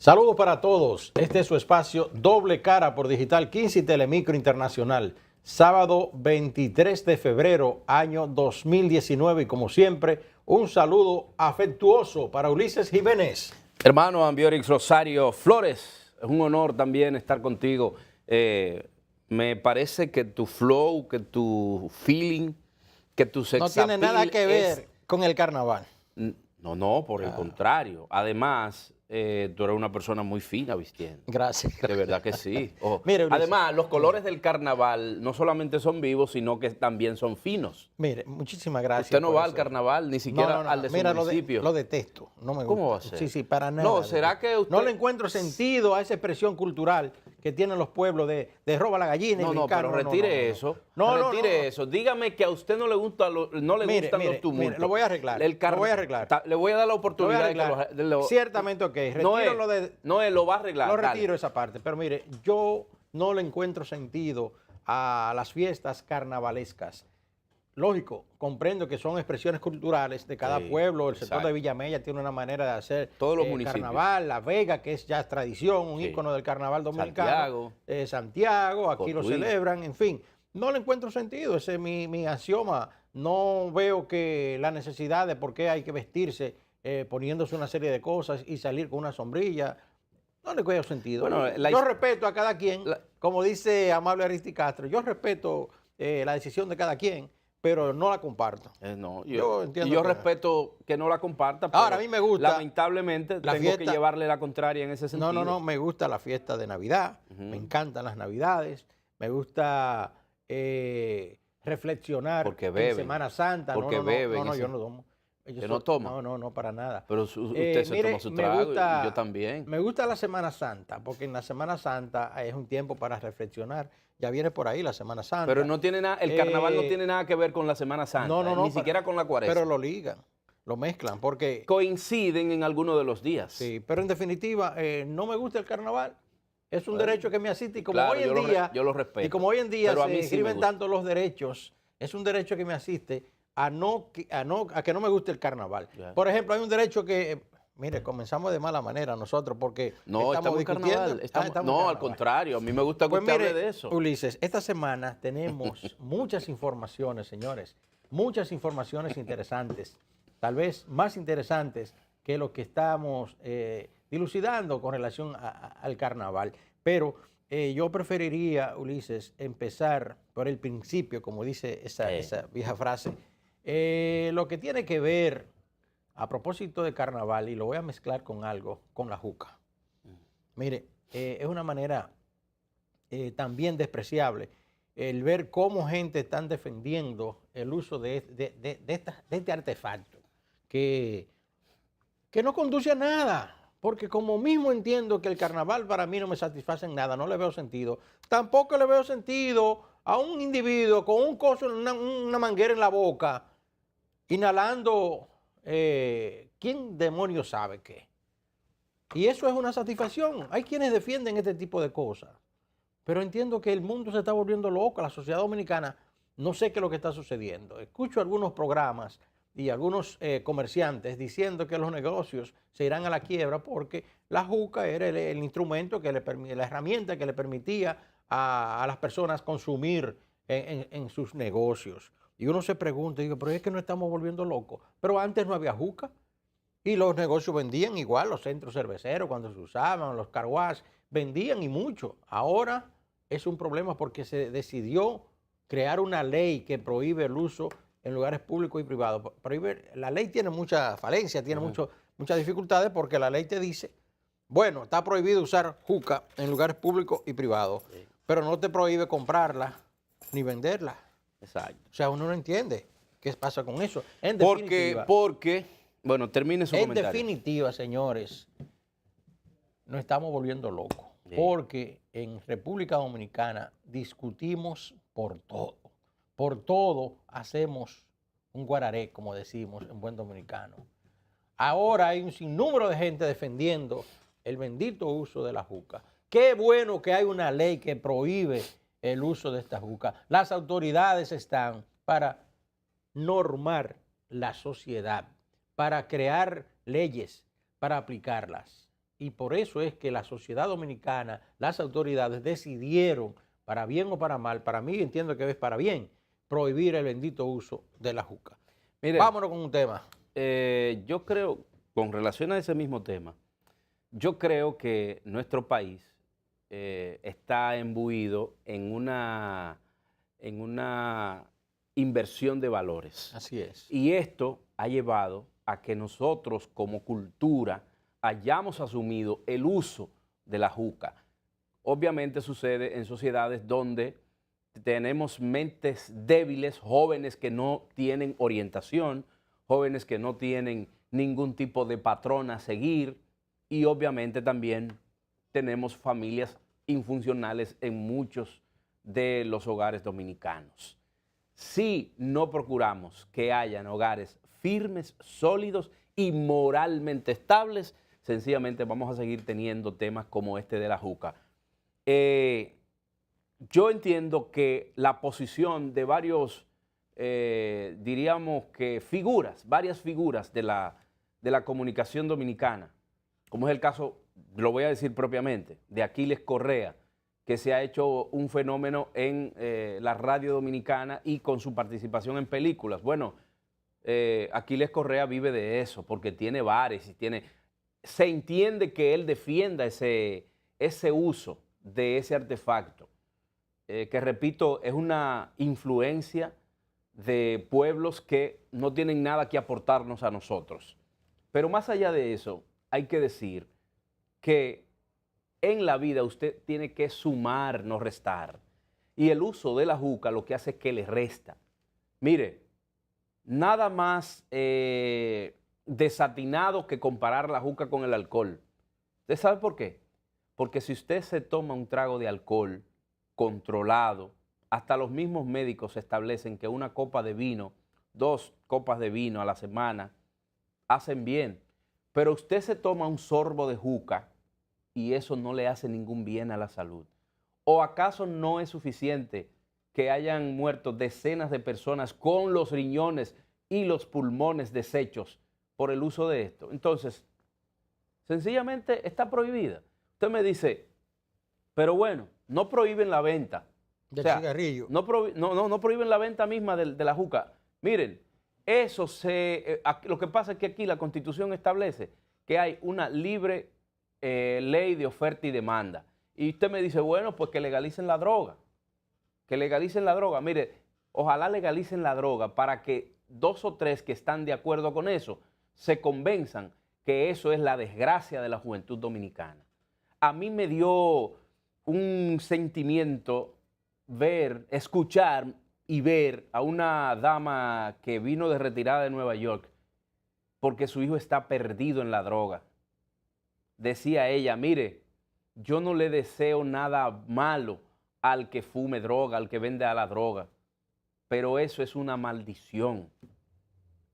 Saludos para todos. Este es su espacio Doble Cara por Digital 15 y Telemicro Internacional. Sábado 23 de febrero, año 2019. Y como siempre, un saludo afectuoso para Ulises Jiménez. Hermano Ambiorix Rosario Flores, es un honor también estar contigo. Me parece que tu flow, que tu feeling, que tu sex No tiene appeal nada que ver con el carnaval. No, por el contrario. Además, tú eres una persona muy fina vistiendo. Gracias. De verdad que sí. Mire, Ulises, además, los colores del carnaval no solamente son vivos, sino que también son finos. mire, muchísimas gracias. Usted no por va eso. al carnaval, ni siquiera al de su Mira, municipio. lo detesto. No me gusta. ¿Cómo va a ser? Sí, para nada. No, ¿será que usted...? No le encuentro sentido a esa expresión cultural que tienen los pueblos de roba la gallina y brincar. Pero retire eso. Retire eso. Dígame que a usted no le gustan los tumultos. Mire, lo voy a arreglar. Lo voy a arreglar. Le voy a dar la oportunidad de que Ciertamente, ok. Retiro lo va a arreglar. Lo retiro esa parte. Pero mire, yo no le encuentro sentido a las fiestas carnavalescas. Lógico, comprendo que son expresiones culturales de cada pueblo. El sector de Villamella tiene una manera de hacer todos los municipios. Carnaval, La Vega, que es ya tradición, un ícono del carnaval dominicano. Santiago, aquí lo celebran, en fin. No le encuentro sentido, ese es mi axioma. No veo que la necesidad de por qué hay que vestirse poniéndose una serie de cosas y salir con una sombrilla. No le veo sentido. Bueno, yo respeto a cada quien, como dice Amable Aristi Castro, yo respeto la decisión de cada quien, pero no la comparto. Yo respeto que no la comparta, pero ahora a mí me gusta. Lamentablemente tengo que llevarle la contraria en ese sentido. No, me gusta la fiesta de Navidad, me encantan las Navidades, me gusta reflexionar en Semana Santa. Porque beben. No, yo no tomo. ¿Que no toma? No, para nada. Pero usted se toma su trago y yo también. Me gusta la Semana Santa, porque en la Semana Santa es un tiempo para reflexionar. Ya viene por ahí la Semana Santa. Pero no tiene nada, el carnaval no tiene nada que ver con la Semana Santa, ni siquiera con la Cuaresma. Pero lo ligan, lo mezclan, porque... coinciden en algunos de los días. Sí, pero en definitiva, no me gusta el carnaval. Es un derecho que me asiste y como hoy en día... yo lo respeto. Y como hoy en día se escriben tanto los derechos, es un derecho que me asiste a que no me guste el carnaval. Por ejemplo, hay un derecho que... Mire, comenzamos de mala manera nosotros porque estamos discutiendo. No, al contrario, a mí me gusta que usted hable de eso. Ulises, esta semana tenemos muchas informaciones, señores, muchas informaciones interesantes, tal vez más interesantes que lo que estamos dilucidando con relación al carnaval. Pero yo preferiría, Ulises, empezar por el principio, como dice esa vieja frase, lo que tiene que ver a propósito de carnaval, y lo voy a mezclar con algo, con la juca. Mire, es una manera también despreciable el ver cómo gente está defendiendo el uso de este artefacto que no conduce a nada. Porque como mismo entiendo que el carnaval para mí no me satisface en nada, no le veo sentido. Tampoco le veo sentido a un individuo con un coso, una manguera en la boca, inhalando... ¿quién demonios sabe qué? Y eso es una satisfacción. Hay quienes defienden este tipo de cosas. Pero entiendo que el mundo se está volviendo loco. La sociedad dominicana, no sé qué es lo que está sucediendo. Escucho algunos programas y algunos comerciantes diciendo que los negocios se irán a la quiebra porque la juca era el instrumento, la herramienta que le permitía a las personas consumir en sus negocios. Y uno se pregunta, digo, pero es que no estamos volviendo locos. Pero antes no había juca y los negocios vendían igual, los centros cerveceros cuando se usaban, los car wash, vendían y mucho. Ahora es un problema porque se decidió crear una ley que prohíbe el uso en lugares públicos y privados. La ley tiene mucha falencia, tiene muchas dificultades porque la ley te dice, bueno, está prohibido usar juca en lugares públicos y privados, pero no te prohíbe comprarla ni venderla. Exacto. O sea, uno no entiende qué pasa con eso. Bueno, termine su comentario. En definitiva, señores, nos estamos volviendo locos. Porque en República Dominicana discutimos por todo. Por todo hacemos un guararé, como decimos en buen dominicano. Ahora hay un sinnúmero de gente defendiendo el bendito uso de la juca. Qué bueno que hay una ley que prohíbe el uso de esta juca. Las autoridades están para normar la sociedad, para crear leyes, para aplicarlas. Y por eso es que la sociedad dominicana, las autoridades decidieron, para bien o para mal, para mí entiendo que es para bien, prohibir el bendito uso de la juca. Mire, Vámonos con un tema. yo creo, con relación a ese mismo tema, yo creo que nuestro país está imbuido en una inversión de valores. Así es. Y esto ha llevado a que nosotros como cultura hayamos asumido el uso de la juca. Obviamente sucede en sociedades donde tenemos mentes débiles, jóvenes que no tienen orientación, jóvenes que no tienen ningún tipo de patrón a seguir y obviamente también tenemos familias infuncionales en muchos de los hogares dominicanos. Si no procuramos que hayan hogares firmes, sólidos y moralmente estables, sencillamente vamos a seguir teniendo temas como este de la juca. Yo entiendo que la posición de varios, diríamos que varias figuras de la comunicación dominicana, como es el caso, lo voy a decir propiamente, de Aquiles Correa, que se ha hecho un fenómeno en la radio dominicana y con su participación en películas. Bueno, Aquiles Correa vive de eso, porque tiene bares y se entiende que él defienda ese uso de ese artefacto, que repito, es una influencia de pueblos que no tienen nada que aportarnos a nosotros. Pero más allá de eso, hay que decir que en la vida usted tiene que sumar, no restar. Y el uso de la juca lo que hace es que le resta. Mire, nada más desatinado que comparar la juca con el alcohol. ¿Usted sabe por qué? Porque si usted se toma un trago de alcohol controlado, hasta los mismos médicos establecen que una copa de vino, 2 copas de vino a la semana, hacen bien. Pero usted se toma un sorbo de juca y eso no le hace ningún bien a la salud. ¿O acaso no es suficiente que hayan muerto decenas de personas con los riñones y los pulmones deshechos por el uso de esto? Entonces, sencillamente está prohibida. Usted me dice, pero bueno, no prohíben la venta. Del cigarrillo. No prohíben la venta misma de la juca. Miren, eso lo que pasa es que aquí la Constitución establece que hay una libre ley de oferta y demanda. Y usted me dice, bueno, pues que legalicen la droga. Que legalicen la droga. Mire, ojalá legalicen la droga para que 2 o 3 que están de acuerdo con eso se convenzan que eso es la desgracia de la juventud dominicana. A mí me dio un sentimiento escuchar y ver a una dama que vino de retirada de Nueva York porque su hijo está perdido en la droga. Decía ella, mire, yo no le deseo nada malo al que fume droga, al que vende a la droga, pero eso es una maldición.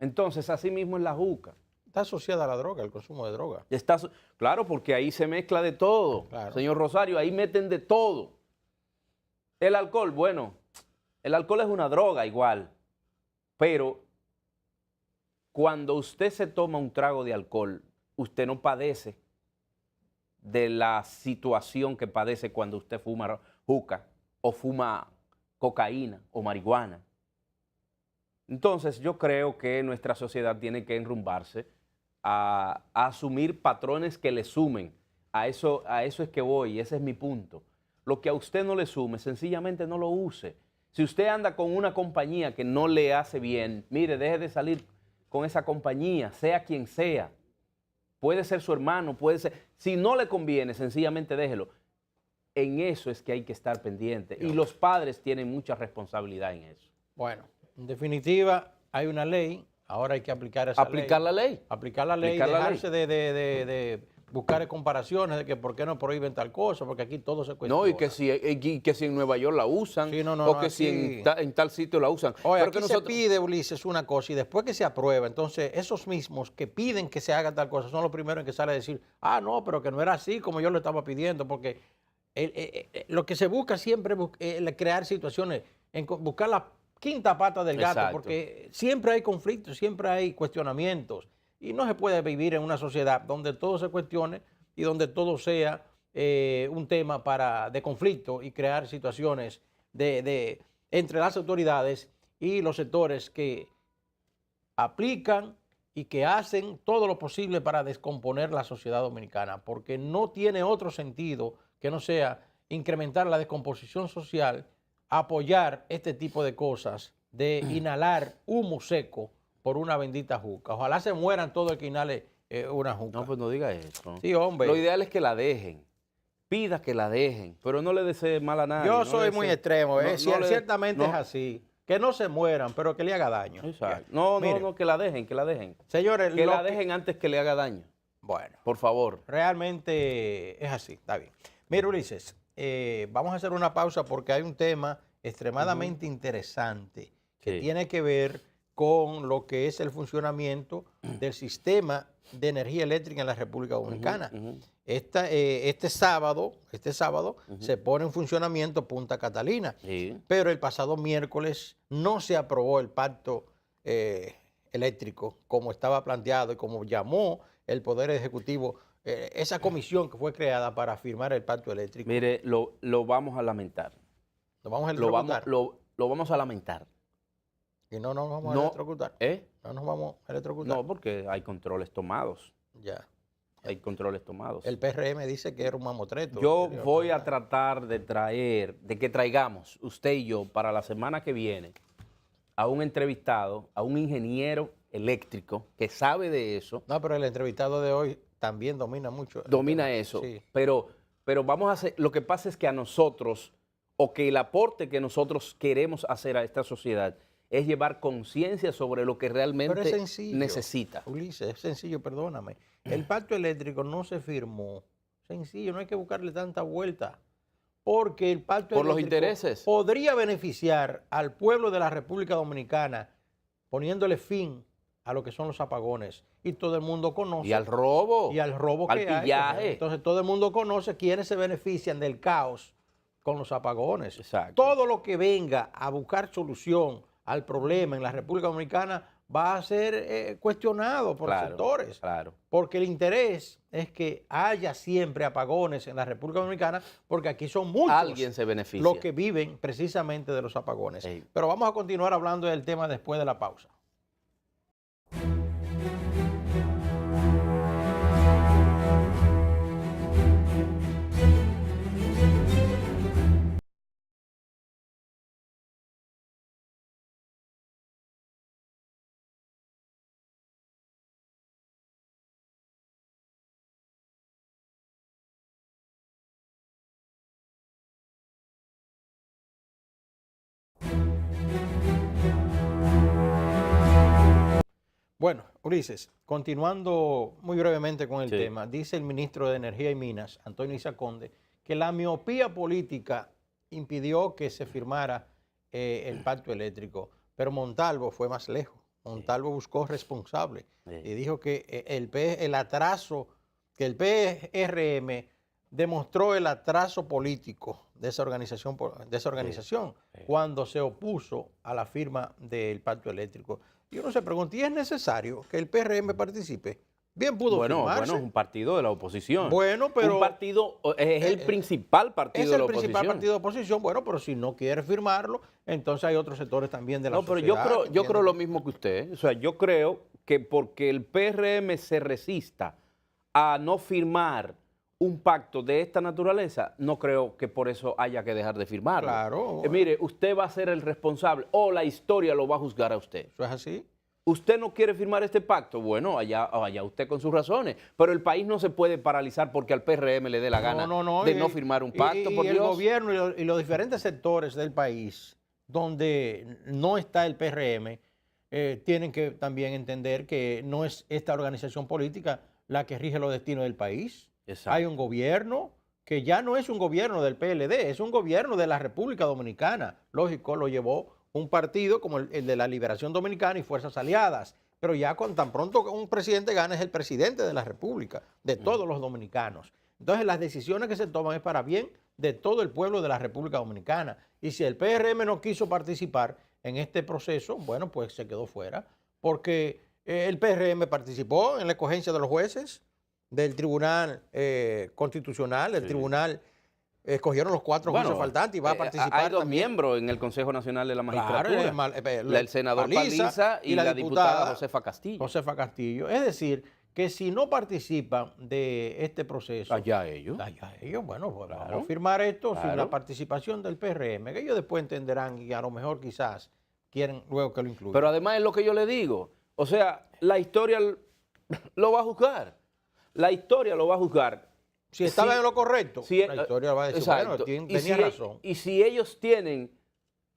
Entonces, así mismo es la juca. Está asociada a la droga, al consumo de droga. Claro, porque ahí se mezcla de todo, claro. Señor Rosario, ahí meten de todo. El alcohol, bueno, el alcohol es una droga igual, pero cuando usted se toma un trago de alcohol, usted no padece de la situación que padece cuando usted fuma juca o fuma cocaína o marihuana. Entonces yo creo que nuestra sociedad tiene que enrumbarse a asumir patrones que le sumen. A eso es que voy, ese es mi punto. Lo que a usted no le sume, sencillamente no lo use. Si usted anda con una compañía que no le hace bien, mire, deje de salir con esa compañía, sea quien sea. Puede ser su hermano, puede ser. Si no le conviene, sencillamente déjelo. En eso es que hay que estar pendiente. Y los padres tienen mucha responsabilidad en eso. Bueno, en definitiva, hay una ley. Ahora hay que aplicar esa ley. Aplicar la ley. Aplicar la ley, dejarse de buscar comparaciones de que por qué no prohíben tal cosa, porque aquí todo se cuestiona. No, y que si en Nueva York la usan, sí, o que si en tal sitio la usan. Oye, pero aquí se pide, Ulises, una cosa y después que se aprueba, entonces esos mismos que piden que se haga tal cosa son los primeros en que sale a decir, no, pero que no era así como yo lo estaba pidiendo, porque lo que se busca siempre es crear situaciones, buscar la quinta pata del gato. Exacto. Porque siempre hay conflictos, siempre hay cuestionamientos y no se puede vivir en una sociedad donde todo se cuestione y donde todo sea un tema de conflicto y crear situaciones entre las autoridades y los sectores que aplican y que hacen todo lo posible para descomponer la sociedad dominicana, porque no tiene otro sentido que no sea incrementar la descomposición social, apoyar este tipo de cosas, de inhalar humo seco por una bendita juca. Ojalá se mueran todos el que inhale una juca. No, pues no diga eso. Sí, hombre. Lo ideal es que la dejen. Pida que la dejen, pero no le desee mal a nadie. Yo no soy muy extremo, ciertamente es así. Que no se mueran, pero que le haga daño. Exacto. No, Miren, no, que la dejen, que la dejen. Señores, Que la dejen antes que le haga daño. Bueno, por favor. Realmente es así, está bien. Mira, Ulises, vamos a hacer una pausa porque hay un tema extremadamente interesante que tiene que ver con lo que es el funcionamiento del sistema de energía eléctrica en la República Dominicana. Este sábado se pone en funcionamiento Punta Catalina, pero el pasado miércoles no se aprobó el pacto eléctrico como estaba planteado y como llamó el Poder Ejecutivo, esa comisión que fue creada para firmar el pacto eléctrico. Mire, lo vamos a lamentar. ¿Lo vamos a electrocutar? Lo vamos a lamentar. ¿Y no nos vamos a electrocutar? No nos vamos a electrocutar. No, porque hay controles tomados. Ya. Hay controles tomados. El PRM dice que era un mamotreto. Yo voy a tratar de que traigamos, usted y yo, para la semana que viene, a un entrevistado, a un ingeniero eléctrico que sabe de eso. No, pero el entrevistado de hoy también domina mucho. Domina eso. Sí. Pero vamos a hacer, lo que pasa es que a nosotros, o que el aporte que nosotros queremos hacer a esta sociedad, es llevar conciencia sobre lo que realmente necesita. Ulises, es sencillo, perdóname. El pacto eléctrico no se firmó. Sencillo, no hay que buscarle tanta vuelta. Porque el pacto por eléctrico los intereses podría beneficiar al pueblo de la República Dominicana poniéndole fin a lo que son los apagones. Y todo el mundo conoce. Y al robo. Y al robo al que pillaje. hay. Entonces todo el mundo conoce quiénes se benefician del caos con los apagones. Exacto. Todo lo que venga a buscar solución al problema en la República Dominicana va a ser cuestionado por los sectores. Claro. Porque el interés es que haya siempre apagones en la República Dominicana, porque aquí son muchos alguien se beneficia. Los que viven precisamente de los apagones. Sí. Pero vamos a continuar hablando del tema después de la pausa. Bueno, Ulises, continuando muy brevemente con el tema, dice el ministro de Energía y Minas, Antonio Isa Conde, que la miopía política impidió que se firmara el pacto eléctrico, pero Montalvo fue más lejos. Montalvo buscó responsable y dijo que el atraso, que el PRM demostró el atraso político de esa organización cuando se opuso a la firma del pacto eléctrico. Y uno se pregunta, ¿y es necesario que el PRM participe? Bien pudo firmarse. Bueno, es un partido de la oposición. Bueno, pero... Un partido, es el principal partido de la oposición. Es el principal partido de oposición, bueno, pero si no quiere firmarlo, entonces hay otros sectores también de la sociedad. No, pero yo creo lo mismo que usted. O sea, yo creo que porque el PRM se resista a no firmar un pacto de esta naturaleza, no creo que por eso haya que dejar de firmarlo. Claro. Mire, usted va a ser el responsable o la historia lo va a juzgar a usted. ¿Eso es así? ¿Usted no quiere firmar este pacto? Bueno, allá usted con sus razones. Pero el país no se puede paralizar porque al PRM le dé la gana de no firmar un pacto, por Dios. El gobierno y los diferentes sectores del país donde no está el PRM tienen que también entender que no es esta organización política la que rige los destinos del país. Exacto. Hay un gobierno que ya no es un gobierno del PLD, es un gobierno de la República Dominicana. Lógico, lo llevó un partido como el de la Liberación Dominicana y Fuerzas Aliadas, pero ya con tan pronto un presidente gana es el presidente de la República, de todos los dominicanos. Entonces las decisiones que se toman es para bien de todo el pueblo de la República Dominicana. Y si el PRM no quiso participar en este proceso, bueno, pues se quedó fuera, porque el PRM participó en la escogencia de los jueces, del Tribunal Constitucional, el Sí. Tribunal escogieron los 4 jueces faltantes y va a participar hay dos también. miembros en el Consejo Nacional de la Magistratura. Claro, El senador Paliza y la diputada Josefa Castillo. Josefa Castillo. Es decir, que si no participan de este proceso, Allá ellos. bueno, pues Claro. vamos a firmar esto sin Claro. la participación del PRM, que ellos después entenderán y a lo mejor quizás quieren luego que lo incluyan. Pero además es lo que yo le digo. O sea, la historia lo va a juzgar. La historia lo va a juzgar. si estaba en lo correcto, si- la historia va a decir, exacto. bueno, Y tenía razón. Y si ellos tienen,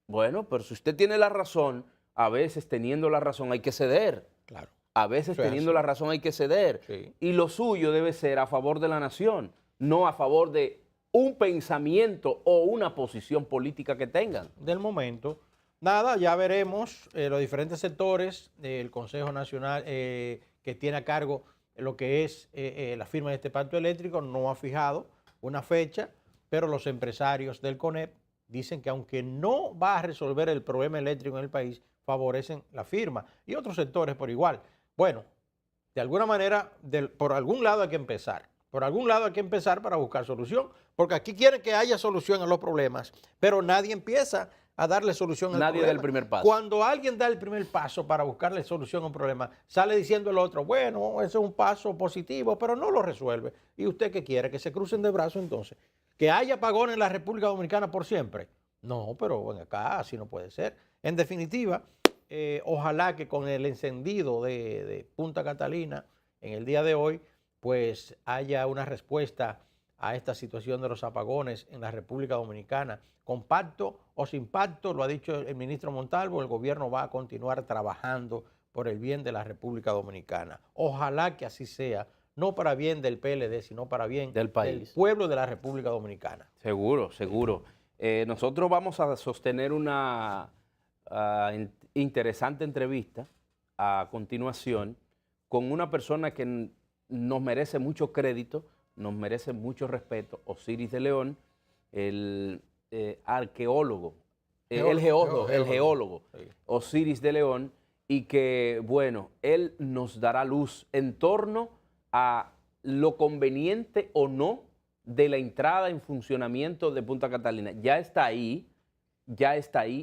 bueno, pero si usted tiene la razón, a veces teniendo la razón hay que ceder. Claro. A veces Eso es teniendo así. la razón hay que ceder. Sí. Y lo suyo debe ser a favor de la nación, no a favor de un pensamiento o una posición política que tengan. Del momento. Nada, ya veremos los diferentes sectores del Consejo Nacional que tiene a cargo lo que es la firma de este pacto eléctrico, no ha fijado una fecha, pero los empresarios del CONEP dicen que aunque no va a resolver el problema eléctrico en el país, favorecen la firma y otros sectores por igual. Bueno, de alguna manera, por algún lado hay que empezar. Por algún lado hay que empezar para buscar solución, porque aquí quieren que haya solución a los problemas, pero nadie empieza a darle solución al Nadie problema. da el primer paso. Cuando alguien da el primer paso para buscarle solución a un problema, sale diciendo el otro, bueno, eso es un paso positivo, pero no lo resuelve. ¿Y usted qué quiere? ¿Que se crucen de brazos entonces? ¿Que haya apagones en la República Dominicana por siempre? No, pero bueno, acá así no puede ser. En definitiva, ojalá que con el encendido de Punta Catalina en el día de hoy, pues haya una respuesta a esta situación de los apagones en la República Dominicana. Con pacto o sin pacto, lo ha dicho el ministro Montalvo, el gobierno va a continuar trabajando por el bien de la República Dominicana. Ojalá que así sea, no para bien del PLD, sino para bien Del país. del pueblo de la República Dominicana. Seguro, seguro. Nosotros vamos a sostener una interesante entrevista a continuación con una persona que nos merece mucho crédito, nos merece mucho respeto, Osiris de León, el arqueólogo, el geólogo, Sí. Osiris de León, y que, bueno, él nos dará luz en torno a lo conveniente o no de la entrada en funcionamiento de Punta Catalina. Ya está ahí,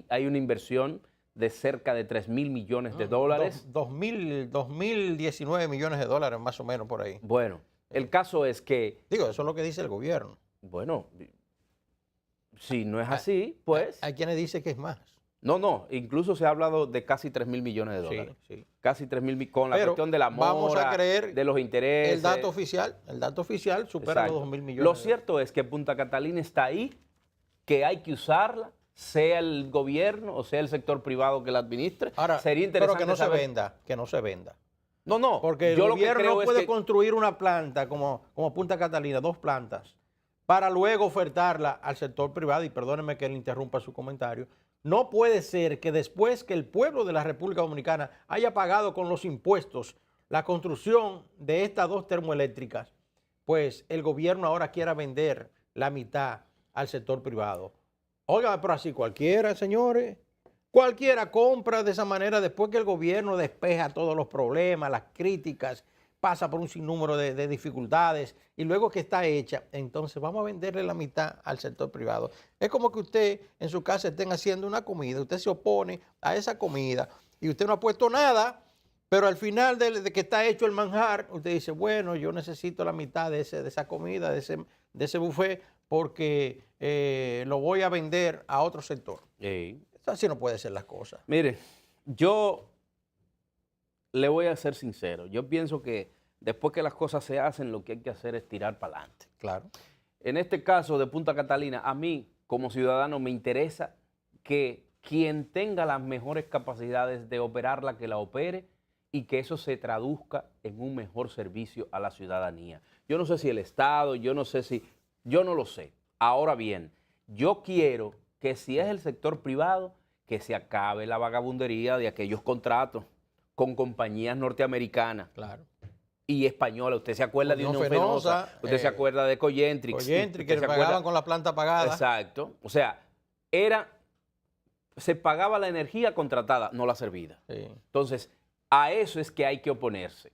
hay una inversión de cerca de 3.000 millones de dólares. 2019 millones de dólares más o menos por ahí. Bueno, el caso es que, Digo, eso es lo que dice el gobierno. bueno, si no es así, pues, Hay quienes dicen que es más. no, incluso se ha hablado de casi 3.000 millones de Sí, dólares. sí. Casi 3.000 con la Pero cuestión de la mora, vamos a creer de los intereses. El dato oficial supera Exacto. los 2.000 millones. Lo cierto es que Punta Catalina está ahí, que hay que usarla, sea el gobierno o sea el sector privado que la administre. Ahora, sería pero interesante que no saber- se venda, que no se venda. No, Porque el yo lo que gobierno creo no es puede que construir una planta como Punta Catalina, 2 plantas, para luego ofertarla al sector privado, y perdóneme que le interrumpa su comentario. No puede ser que después que el pueblo de la República Dominicana haya pagado con los impuestos la construcción de estas 2 termoeléctricas, pues el gobierno ahora quiera vender la mitad al sector privado. Oiga, pero así cualquiera, señores. Cualquiera compra de esa manera después que el gobierno despeja todos los problemas, las críticas, pasa por un sinnúmero de dificultades y luego que está hecha, entonces vamos a venderle la mitad al sector privado. Es como que usted en su casa estén haciendo una comida, usted se opone a esa comida y usted no ha puesto nada, pero al final de que está hecho el manjar, usted dice, bueno, yo necesito la mitad de esa comida, de ese buffet, porque lo voy a vender a otro sector. Sí. Así no puede ser las cosas. Mire, yo le voy a ser sincero. Yo pienso que después que las cosas se hacen, lo que hay que hacer es tirar para adelante. Claro. En este caso de Punta Catalina, a mí como ciudadano me interesa que quien tenga las mejores capacidades de operarla, que la opere y que eso se traduzca en un mejor servicio a la ciudadanía. Yo no sé si el Estado, yo no lo sé. Ahora bien, yo quiero que si es el sector privado, que se acabe la vagabundería de aquellos contratos con compañías norteamericanas Claro. y españolas. Usted se acuerda de Unión Unión Fenosa, Fenosa, usted se acuerda de Coyentrix. Coyentrix, que usted le se pagaban acuerda- con la planta apagada. Exacto. O sea, se pagaba la energía contratada, no la servida. Sí. Entonces, a eso es que hay que oponerse.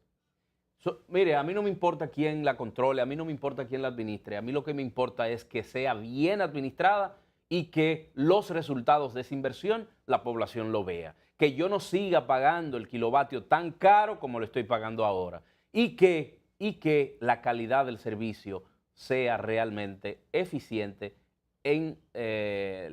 Mire, a mí no me importa quién la controle, a mí no me importa quién la administre, a mí lo que me importa es que sea bien administrada y que los resultados de esa inversión la población lo vea. Que yo no siga pagando el kilovatio tan caro como lo estoy pagando ahora y que la calidad del servicio sea realmente eficiente en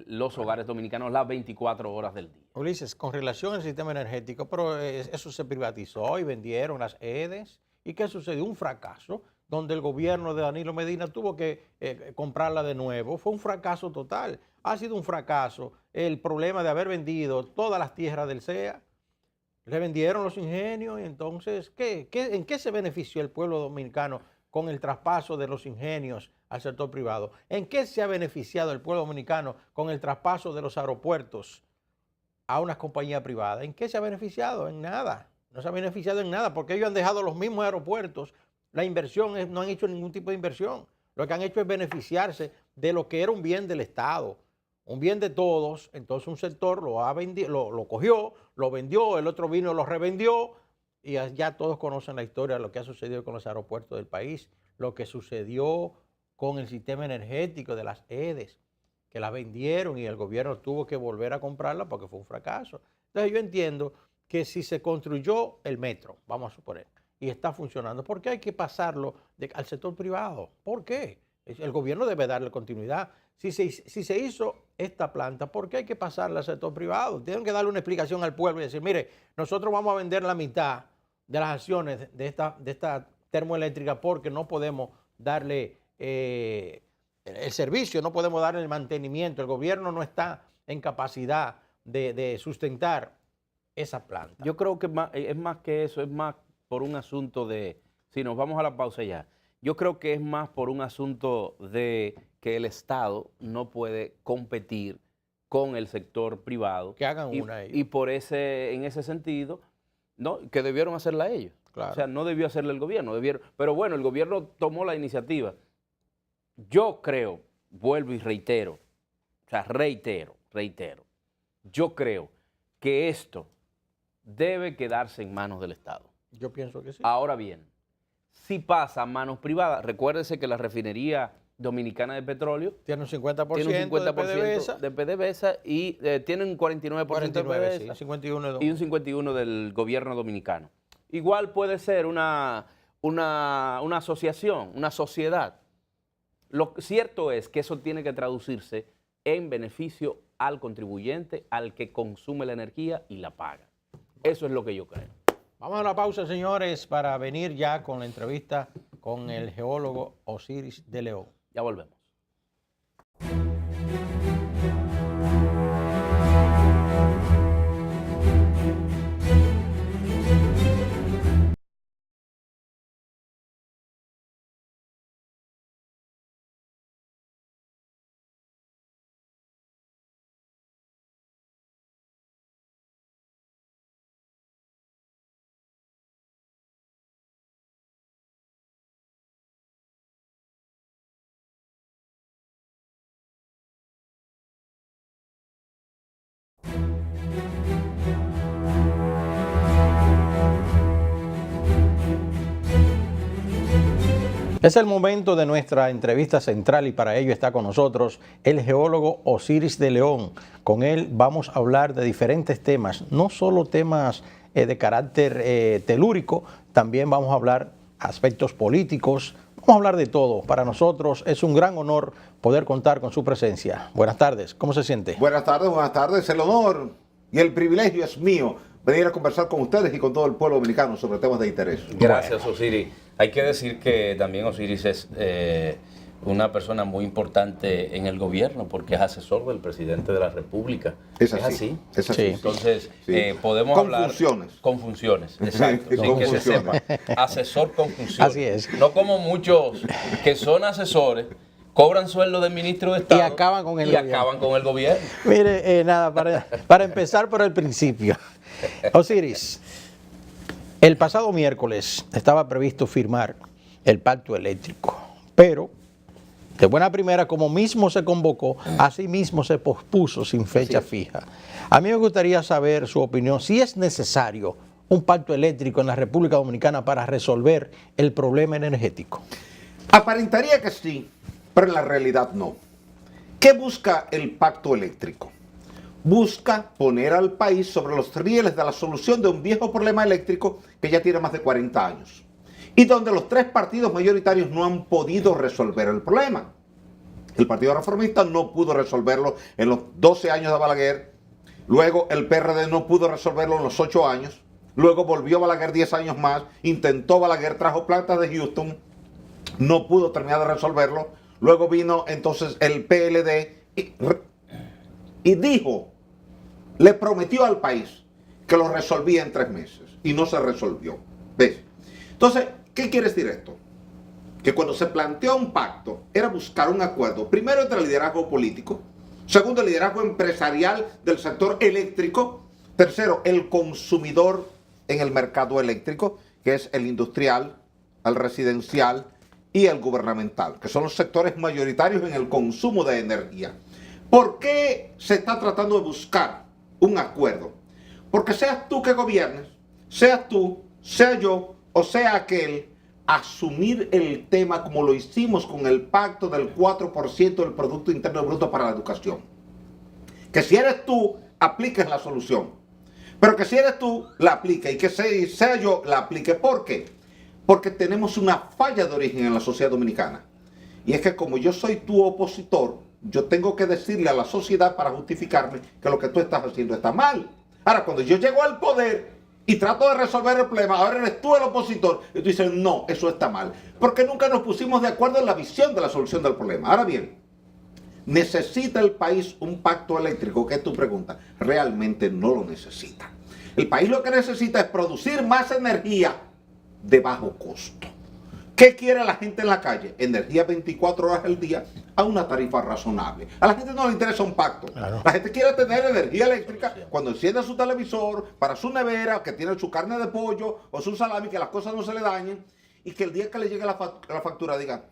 los hogares dominicanos las 24 horas del día. Ulises, con relación al sistema energético, pero eso se privatizó y vendieron las EDES. ¿Y qué sucedió? Un fracaso, donde el gobierno de Danilo Medina tuvo que comprarla de nuevo. Fue un fracaso total. Ha sido un fracaso el problema de haber vendido todas las tierras del CEA. Le vendieron los ingenios y entonces, ¿en qué se benefició el pueblo dominicano con el traspaso de los ingenios al sector privado? ¿En qué se ha beneficiado el pueblo dominicano con el traspaso de los aeropuertos a una compañía privada? ¿En qué se ha beneficiado? En nada. No se ha beneficiado en nada porque ellos han dejado los mismos aeropuertos. La inversión, no han hecho ningún tipo de inversión. Lo que han hecho es beneficiarse de lo que era un bien del Estado, un bien de todos. Entonces un sector lo cogió, lo vendió, el otro vino y lo revendió. Y ya todos conocen la historia de lo que ha sucedido con los aeropuertos del país, lo que sucedió con el sistema energético de las EDES, que las vendieron y el gobierno tuvo que volver a comprarla porque fue un fracaso. Entonces yo entiendo que si se construyó el metro, vamos a suponer, y está funcionando, ¿por qué hay que pasarlo al sector privado? ¿Por qué? El gobierno debe darle continuidad. Si se hizo esta planta, ¿por qué hay que pasarla al sector privado? Tienen que darle una explicación al pueblo y decir, mire, nosotros vamos a vender la mitad de las acciones de esta termoeléctrica porque no podemos darle el servicio, no podemos darle el mantenimiento. El gobierno no está en capacidad de sustentar esa planta. Yo creo que es más que eso, es más por un asunto de, si nos vamos a la pausa ya, yo creo que es más por un asunto de que el Estado no puede competir con el sector privado. Que hagan una ellos. Y en ese sentido, ¿no? Que debieron hacerla ellos. Claro. O sea, no debió hacerla el gobierno, pero bueno, el gobierno tomó la iniciativa. Yo creo, vuelvo y reitero, o sea, reitero, yo creo que esto debe quedarse en manos del Estado. Yo pienso que sí. Ahora bien, si pasa a manos privadas, recuérdese que la refinería dominicana de petróleo tiene un 50%, tiene un 50% de PDVSA y tiene un 49% de PDVSA, sí, 51 y un 51% del gobierno dominicano. Igual puede ser una asociación, una sociedad. Lo cierto es que eso tiene que traducirse en beneficio al contribuyente, al que consume la energía y la paga. Eso es lo que yo creo. Vamos a una pausa, señores, para venir ya con la entrevista con el geólogo Osiris de León. Ya volvemos. Es el momento de nuestra entrevista central y para ello está con nosotros el geólogo Osiris de León. Con él vamos a hablar de diferentes temas, no solo temas de carácter telúrico, también vamos a hablar aspectos políticos, vamos a hablar de todo. Para nosotros es un gran honor poder contar con su presencia. Buenas tardes, ¿cómo se siente? Buenas tardes. El honor y el privilegio es mío venir a conversar con ustedes y con todo el pueblo dominicano sobre temas de interés. Gracias, Osiris. Hay que decir que también Osiris es una persona muy importante en el gobierno porque es asesor del presidente de la República. Es así. Es así. Sí. Entonces, Sí. Podemos Con hablar... funciones. Con funciones, exacto. Con que se funciones. sepa. Asesor con funciones. Así es. No como muchos que son asesores, cobran sueldo de ministro de Estado Y acaban con el gobierno. acaban con el gobierno. Mire, nada, para empezar por el principio. Osiris, el pasado miércoles estaba previsto firmar el pacto eléctrico, pero de buena primera, como mismo se convocó, así mismo se pospuso sin fecha fija. A mí me gustaría saber su opinión, si es necesario un pacto eléctrico en la República Dominicana para resolver el problema energético? Aparentaría que sí, pero en la realidad no. ¿Qué busca el pacto eléctrico? Busca poner al país sobre los rieles de la solución de un viejo problema eléctrico que ya tiene más de 40 años y donde los tres partidos mayoritarios no han podido resolver el problema. El Partido Reformista no pudo resolverlo en los 12 años de Balaguer, luego el PRD no pudo resolverlo en los 8 años, luego volvió Balaguer 10 años más, intentó Balaguer, trajo plantas de Houston, no pudo terminar de resolverlo, luego vino entonces el PLD y dijo, le prometió al país que lo resolvía en 3 meses y no se resolvió. ¿Ves? Entonces, ¿qué quiere decir esto? Que cuando se planteó un pacto era buscar un acuerdo, primero entre el liderazgo político, segundo el liderazgo empresarial del sector eléctrico, tercero el consumidor en el mercado eléctrico, que es el industrial, el residencial y el gubernamental, que son los sectores mayoritarios en el consumo de energía. ¿Por qué se está tratando de buscar un acuerdo? Porque seas tú que gobiernes, seas tú, sea yo o sea aquel, asumir el tema como lo hicimos con el pacto del 4% del Producto Interno Bruto para la educación. Que si eres tú, apliques la solución. Pero que si eres tú, la aplique y que sea yo, la aplique. ¿Por qué? Porque tenemos una falla de origen en la sociedad dominicana. Y es que como yo soy tu opositor, yo tengo que decirle a la sociedad para justificarme que lo que tú estás haciendo está mal. Ahora, cuando yo llego al poder y trato de resolver el problema, ahora eres tú el opositor, y tú dices, no, eso está mal. Porque nunca nos pusimos de acuerdo en la visión de la solución del problema. Ahora bien, ¿necesita el país un pacto eléctrico? ¿Qué es tu pregunta? Realmente no lo necesita. El país lo que necesita es producir más energía de bajo costo. ¿Qué quiere la gente en la calle? Energía 24 horas al día a una tarifa razonable. A la gente no le interesa un pacto. Claro. La gente quiere tener energía eléctrica cuando enciende su televisor, para su nevera, que tiene su carne de pollo o su salami, que las cosas no se le dañen y que el día que le llegue la factura diga,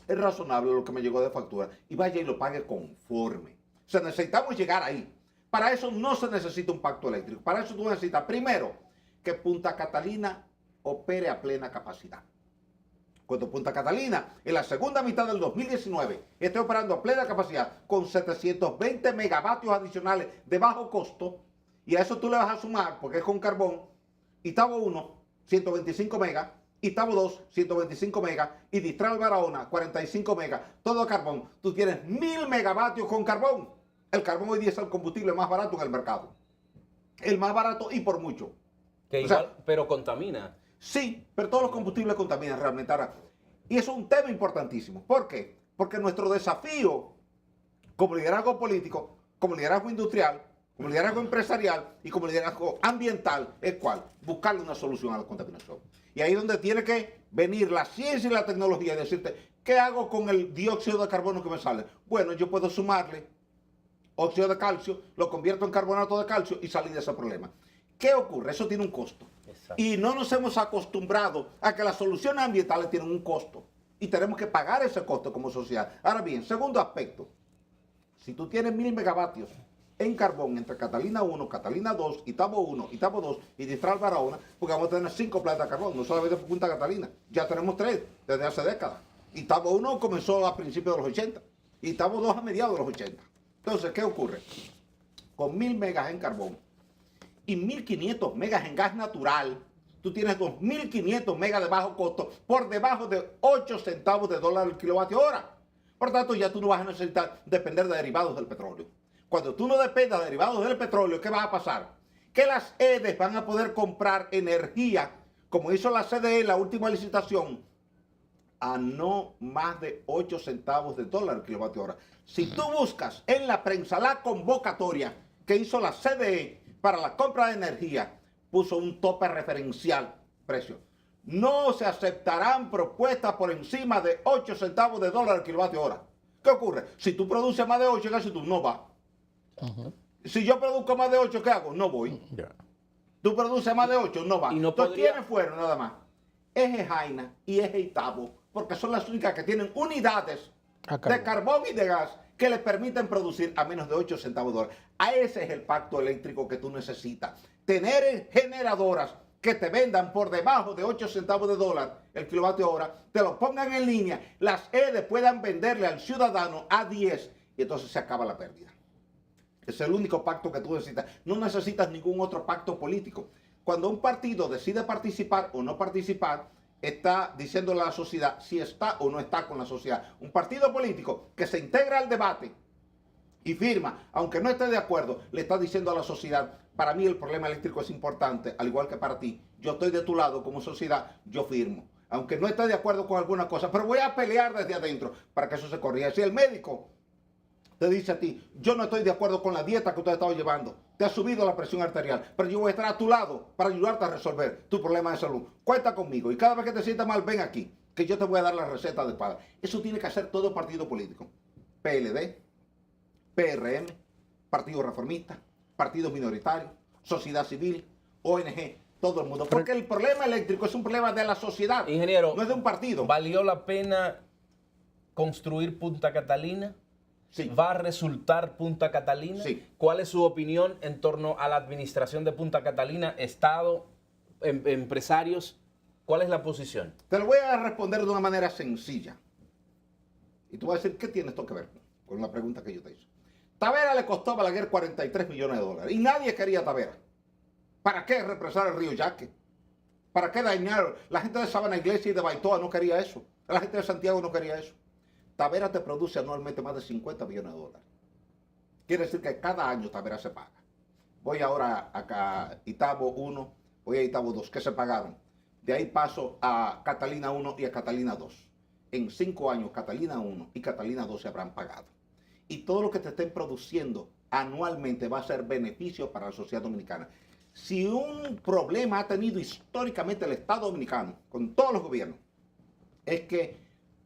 es razonable lo que me llegó de factura y vaya y lo pague conforme. O sea, necesitamos llegar ahí. Para eso no se necesita un pacto eléctrico. Para eso tú necesitas, primero, que Punta Catalina opere a plena capacidad. Cuando Punta Catalina, en la segunda mitad del 2019, esté operando a plena capacidad con 720 megavatios adicionales de bajo costo, y a eso tú le vas a sumar, porque es con carbón, Itabo 1, 125 megas, Itabo 2, 125 megas, y Distral Barahona, 45 megas, todo a carbón. Tú tienes 1000 megavatios con carbón. El carbón hoy día es el combustible más barato en el mercado. El más barato y por mucho. Que igual, pero contamina. Sí, pero todos los combustibles contaminan realmente. Ahora, y eso es un tema importantísimo. ¿Por qué? Porque nuestro desafío como liderazgo político, como liderazgo industrial, como liderazgo empresarial y como liderazgo ambiental es ¿cuál? Buscarle una solución a la contaminación. Y ahí es donde tiene que venir la ciencia y la tecnología y decirte, ¿qué hago con el dióxido de carbono que me sale? Bueno, yo puedo sumarle óxido de calcio, lo convierto en carbonato de calcio y salí de ese problema. ¿Qué ocurre? Eso tiene un costo. Exacto. Y no nos hemos acostumbrado a que las soluciones ambientales tienen un costo. Y tenemos que pagar ese costo como sociedad. Ahora bien, segundo aspecto. Si tú tienes 1000 megavatios en carbón entre Catalina 1, Catalina 2, Itabo 1, Itabo 2 y Distral Barahona, porque vamos a tener 5 plantas de carbón, no solamente por Punta Catalina. Ya tenemos 3 desde hace décadas. Itabo 1 comenzó a principios de los 80. Itabo 2 a mediados de los 80. Entonces, ¿qué ocurre? Con 1000 megas en carbón y 1500 megas en gas natural, tú tienes 2500 megas de bajo costo por debajo de 8 centavos de dólar el kilovatio hora. Por tanto, ya tú no vas a necesitar depender de derivados del petróleo. Cuando tú no dependas de derivados del petróleo, ¿qué va a pasar? Que las EDES van a poder comprar energía, como hizo la CDE en la última licitación, a no más de 8 centavos de dólar el kilovatio hora. Si tú buscas en la prensa la convocatoria que hizo la CDE para la compra de energía, puso un tope referencial precio. No se aceptarán propuestas por encima de 8 centavos de dólar el kilovatio hora. ¿Qué ocurre? Si tú produces más de 8, casi tú no vas. Si yo produzco más de 8, ¿qué hago? No voy. Tú produces más de 8, no vas. Y no Entonces, podría... ¿quiénes fueron nada más? Eje Jaina y Eje Itabo, porque son las únicas que tienen unidades de carbón y de gas que le permiten producir a menos de 8 centavos de dólar. A ese es el pacto eléctrico que tú necesitas. Tener generadoras que te vendan por debajo de 8 centavos de dólar el kilovatio hora, te lo pongan en línea, las EDE puedan venderle al ciudadano a 10 y entonces se acaba la pérdida. Es el único pacto que tú necesitas. No necesitas ningún otro pacto político. Cuando un partido decide participar o no participar, está diciéndole a la sociedad si está o no está con la sociedad. Un partido político que se integra al debate y firma, aunque no esté de acuerdo, le está diciendo a la sociedad, para mí el problema eléctrico es importante, al igual que para ti. Yo estoy de tu lado como sociedad, yo firmo. Aunque no esté de acuerdo con alguna cosa, pero voy a pelear desde adentro para que eso se corrija. Si el médico te dice a ti, yo no estoy de acuerdo con la dieta que usted ha estado llevando, te ha subido la presión arterial, pero yo voy a estar a tu lado para ayudarte a resolver tu problema de salud. Cuenta conmigo y cada vez que te sientas mal, ven aquí, que yo te voy a dar la receta de paga. Eso tiene que hacer todo partido político. PLD, PRM, Partido Reformista, partidos minoritarios, sociedad civil, ONG, todo el mundo. Porque el problema eléctrico es un problema de la sociedad, Ingeniero, no es de un partido. ¿valió la pena construir Punta Catalina? Sí. ¿Va a resultar Punta Catalina? Sí. ¿Cuál es su opinión en torno a la administración de Punta Catalina, Estado, empresarios? ¿Cuál es la posición? Te lo voy a responder de una manera sencilla. Y tú vas a decir, ¿qué tiene esto que ver con la pregunta que yo te hice? Tavera le costó a Balaguer 43 millones de dólares y nadie quería a Tavera. ¿Para qué represar el río Yaque? ¿Para qué dañar? La gente de Sabana Iglesia y de Baitoa no quería eso. La gente de Santiago no quería eso. Tavera te produce anualmente más de 50 millones de dólares. Quiere decir que cada año Tavera se paga. Voy ahora a Itabo 1, voy a Itabo 2, que se pagaron. De ahí paso a Catalina 1 y a Catalina 2. En 5 años Catalina 1 y Catalina 2 se habrán pagado. Y todo lo que te estén produciendo anualmente va a ser beneficio para la sociedad dominicana. Si un problema ha tenido históricamente el Estado dominicano, con todos los gobiernos, es que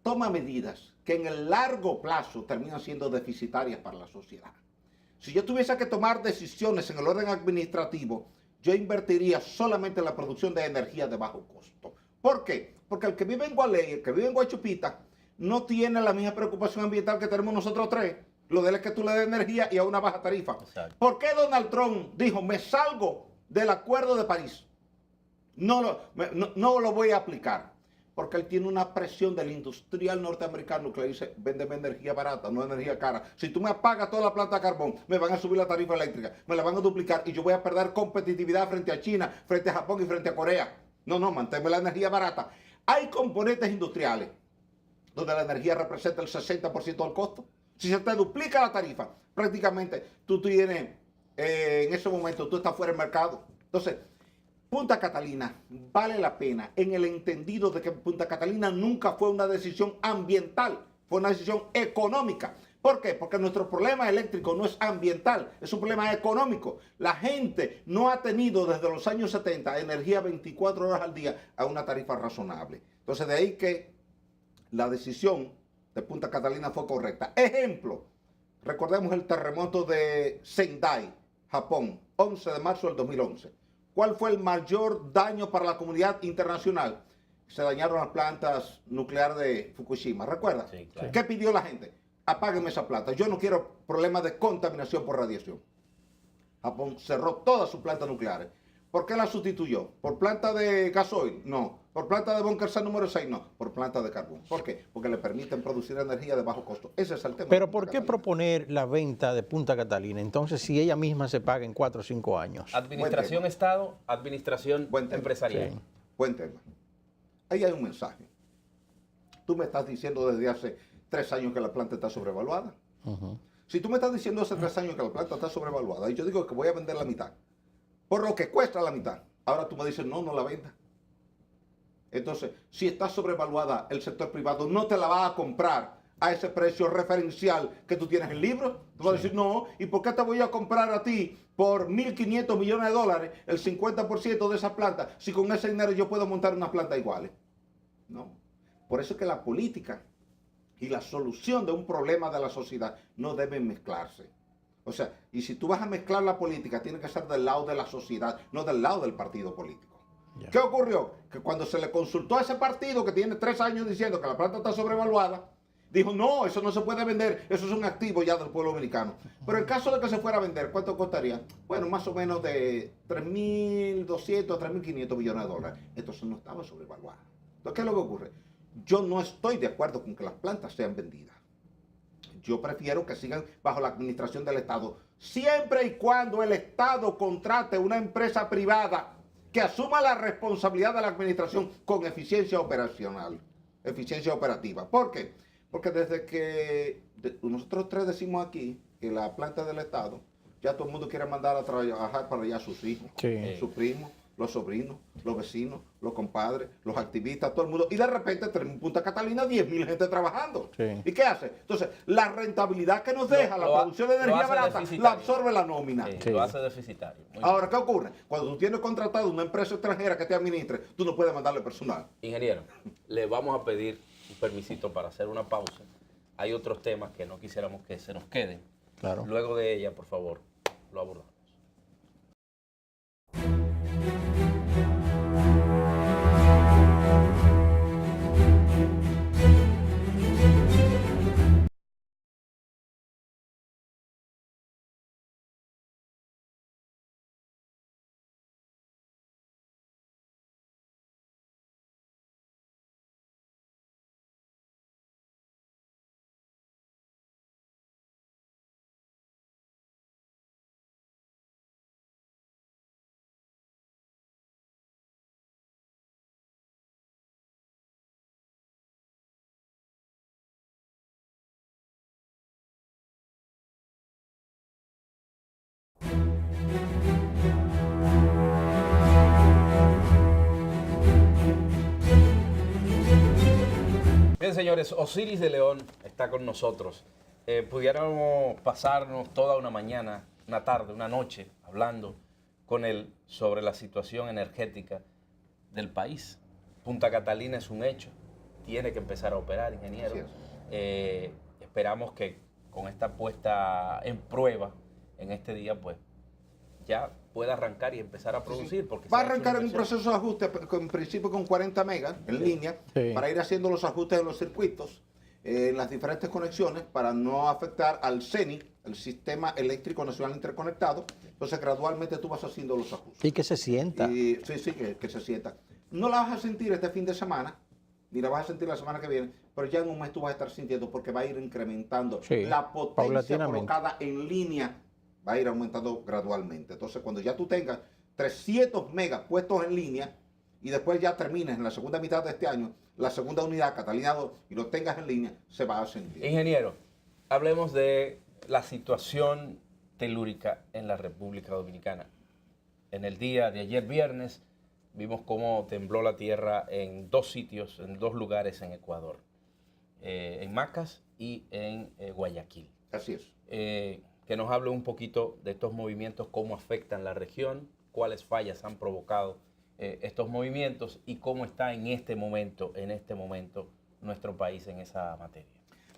toma medidas que en el largo plazo terminan siendo deficitarias para la sociedad. Si yo tuviese que tomar decisiones en el orden administrativo, yo invertiría solamente en la producción de energía de bajo costo. ¿Por qué? Porque el que vive en Gualey, el que vive en Guachupita, no tiene la misma preocupación ambiental que tenemos nosotros tres. Lo de él es que tú le des energía y a una baja tarifa. Exacto. ¿Por qué Donald Trump dijo, me salgo del Acuerdo de París? No lo voy a aplicar. Porque él tiene una presión del industrial norteamericano que le dice, véndeme energía barata, no energía cara. Si tú me apagas toda la planta de carbón, me van a subir la tarifa eléctrica, me la van a duplicar y yo voy a perder competitividad frente a China, frente a Japón y frente a Corea. No, manténme la energía barata. Hay componentes industriales donde la energía representa el 60% del costo. Si se te duplica la tarifa, prácticamente tú tienes, en ese momento, tú estás fuera del mercado. Entonces, Punta Catalina vale la pena en el entendido de que Punta Catalina nunca fue una decisión ambiental, fue una decisión económica. ¿Por qué? Porque nuestro problema eléctrico no es ambiental, es un problema económico. La gente no ha tenido desde los años 70 energía 24 horas al día a una tarifa razonable. Entonces, de ahí que la decisión de Punta Catalina fue correcta. Ejemplo, recordemos el terremoto de Sendai, Japón, 11 de marzo del 2011. ¿Cuál fue el mayor daño para la comunidad internacional? Se dañaron las plantas nucleares de Fukushima. ¿Recuerda? Sí, claro. ¿Qué pidió la gente? Apáguenme esa planta. Yo no quiero problemas de contaminación por radiación. Japón cerró todas sus plantas nucleares. ¿Por qué la sustituyó? ¿Por planta de gasoil? No. ¿Por planta de Bunkerson número 6? No. Por planta de carbón. ¿Por qué? Porque le permiten producir energía de bajo costo. Ese es el tema. Pero ¿por qué proponer la venta de Punta Catalina? Entonces, si ella misma se paga en 4 o 5 años. Administración Estado, administración Buen tema. empresarial. Sí. Buen tema. Ahí hay un mensaje. Tú me estás diciendo desde hace 3 años que la planta está sobrevaluada. Si tú me estás diciendo hace 3 años que la planta está sobrevaluada y yo digo que voy a vender la mitad, por lo que cuesta la mitad, ahora tú me dices no la venda. Entonces, si está sobrevaluada, el sector privado no te la va a comprar a ese precio referencial que tú tienes en el libro. Tú vas a decir, no, ¿y por qué te voy a comprar a ti por 1.500 millones de dólares el 50% de esa planta si con ese dinero yo puedo montar una planta igual? No. Por eso es que la política y la solución de un problema de la sociedad no deben mezclarse. O sea, y si tú vas a mezclar la política, tiene que ser del lado de la sociedad, no del lado del partido político. Ya. ¿Qué ocurrió? Que cuando se le consultó a ese partido que tiene 3 años diciendo que la planta está sobrevaluada, dijo, no, eso no se puede vender, eso es un activo ya del pueblo dominicano. Pero en caso de que se fuera a vender, ¿cuánto costaría? Bueno, más o menos de 3.200 a 3.500 millones de dólares. Entonces no estaba sobrevaluado. Entonces, ¿qué es lo que ocurre? Yo no estoy de acuerdo con que las plantas sean vendidas. Yo prefiero que sigan bajo la administración del Estado, siempre y cuando el Estado contrate una empresa privada que asuma la responsabilidad de la administración con eficiencia operacional, eficiencia operativa. ¿Por qué? Porque desde que nosotros tres decimos aquí que la planta del Estado, ya todo el mundo quiere mandar a trabajar para allá a sus hijos, sus primos, los sobrinos, los vecinos, los compadres, los activistas, todo el mundo. Y de repente tenemos en Punta Catalina 10.000 gente trabajando. Sí. ¿Y qué hace? Entonces, la rentabilidad que nos deja la producción de energía barata la absorbe la nómina. Sí. Lo hace deficitario. Ahora, ¿qué ocurre? Cuando tú tienes contratado una empresa extranjera que te administre, tú no puedes mandarle personal. Ingeniero, le vamos a pedir un permisito para hacer una pausa. Hay otros temas que no quisiéramos que se nos queden. Claro. Luego de ella, por favor, lo abordamos. Bien, señores, Osiris de León está con nosotros. Pudiéramos pasarnos toda una mañana, una tarde, una noche hablando con él sobre la situación energética del país. Punta Catalina es un hecho, tiene que empezar a operar, ingeniero. Esperamos que con esta puesta en prueba en este día, pues ya pueda arrancar y empezar a producir. Porque va a arrancar en un proceso de ajuste, en principio con 40 megas en línea, para ir haciendo los ajustes en los circuitos, en las diferentes conexiones, para no afectar al CENI, el Sistema Eléctrico Nacional Interconectado. Entonces, gradualmente tú vas haciendo los ajustes. Y que se sienta. Sí, que se sienta. No la vas a sentir este fin de semana, ni la vas a sentir la semana que viene, pero ya en un mes tú vas a estar sintiendo, porque va a ir incrementando la potencia colocada en línea. Va a ir aumentando gradualmente. Entonces, cuando ya tú tengas 300 megas puestos en línea y después ya termines en la segunda mitad de este año, la segunda unidad, Catalina 2, y lo tengas en línea, se va a sentir. Ingeniero, hablemos de la situación telúrica en la República Dominicana. En el día de ayer viernes vimos cómo tembló la tierra en dos sitios, en dos lugares en Ecuador, en Macas y en Guayaquil. Así es. Que nos hable un poquito de estos movimientos, cómo afectan la región, cuáles fallas han provocado estos movimientos y cómo está en este momento nuestro país en esa materia.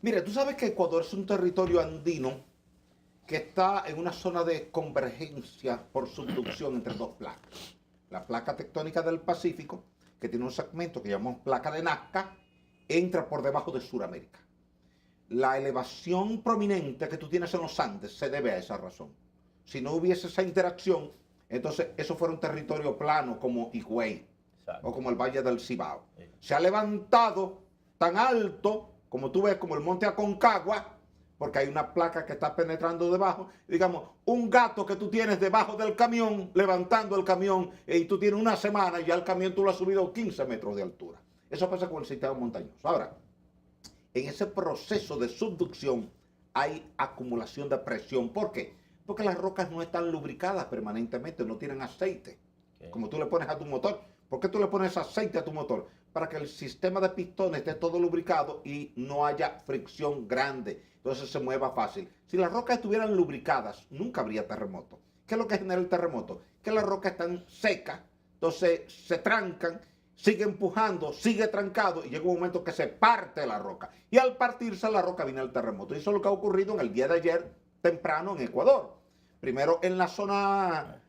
Mire, tú sabes que Ecuador es un territorio andino que está en una zona de convergencia por subducción entre dos placas. La placa tectónica del Pacífico, que tiene un segmento que llamamos placa de Nazca, entra por debajo de Sudamérica. La elevación prominente que tú tienes en los Andes se debe a esa razón. Si no hubiese esa interacción, entonces eso fuera un territorio plano como Higüey o como el Valle del Cibao. Sí. Se ha levantado tan alto, como tú ves, como el Monte Aconcagua, porque hay una placa que está penetrando debajo. Digamos, un gato que tú tienes debajo del camión, levantando el camión, y tú tienes una semana y ya el camión tú lo has subido 15 metros de altura. Eso pasa con el sistema montañoso. Ahora, en ese proceso de subducción hay acumulación de presión. ¿Por qué? Porque las rocas no están lubricadas permanentemente, no tienen aceite. Como tú le pones a tu motor. ¿Por qué tú le pones aceite a tu motor? Para que el sistema de pistones esté todo lubricado y no haya fricción grande. Entonces se mueva fácil. Si las rocas estuvieran lubricadas, nunca habría terremoto. ¿Qué es lo que genera el terremoto? Que las rocas están secas, entonces se trancan, sigue empujando, sigue trancado y llega un momento que se parte la roca. Y al partirse la roca viene el terremoto. Y eso es lo que ha ocurrido en el día de ayer temprano en Ecuador. Primero en la zona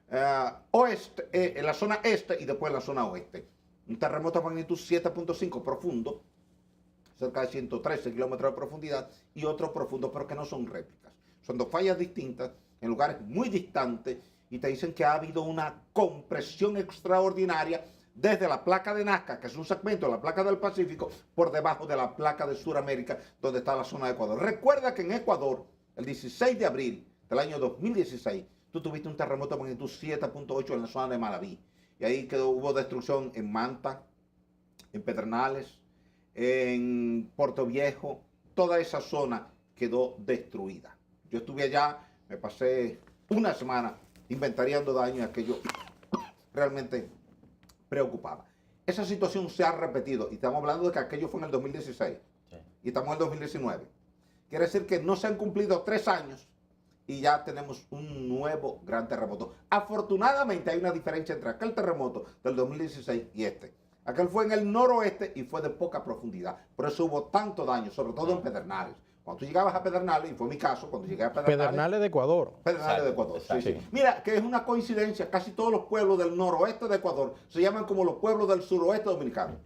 oeste, en la zona este y después en la zona oeste. Un terremoto de magnitud 7.5 profundo. cerca de 113 kilómetros de profundidad, y otro profundo, pero que no son réplicas. Son dos fallas distintas, en lugares muy distantes, y te dicen que ha habido una compresión extraordinaria desde la placa de Nazca, que es un segmento de la placa del Pacífico, por debajo de la placa de Sudamérica, donde está la zona de Ecuador. Recuerda que en Ecuador, el 16 de abril del año 2016, tú tuviste un terremoto de magnitud 7.8 en la zona de Manaví. Y ahí hubo destrucción en Manta, en Pedernales, en Puerto Viejo. Toda esa zona quedó destruida. Yo estuve allá, me pasé una semana inventariando daño y aquello realmente preocupaba. Esa situación se ha repetido y estamos hablando de que aquello fue en el 2016 y estamos en el 2019. Quiere decir que no se han cumplido 3 años y ya tenemos un nuevo gran terremoto. Afortunadamente hay una diferencia entre aquel terremoto del 2016 y este. Aquel fue en el noroeste y fue de poca profundidad. Por eso hubo tanto daño, sobre todo en Pedernales. Cuando tú llegabas a Pedernales, y fue mi caso, cuando llegué a Pedernales... Pedernales de Ecuador. Pedernales de Ecuador, sí. Mira, que es una coincidencia, casi todos los pueblos del noroeste de Ecuador se llaman como los pueblos del suroeste dominicano.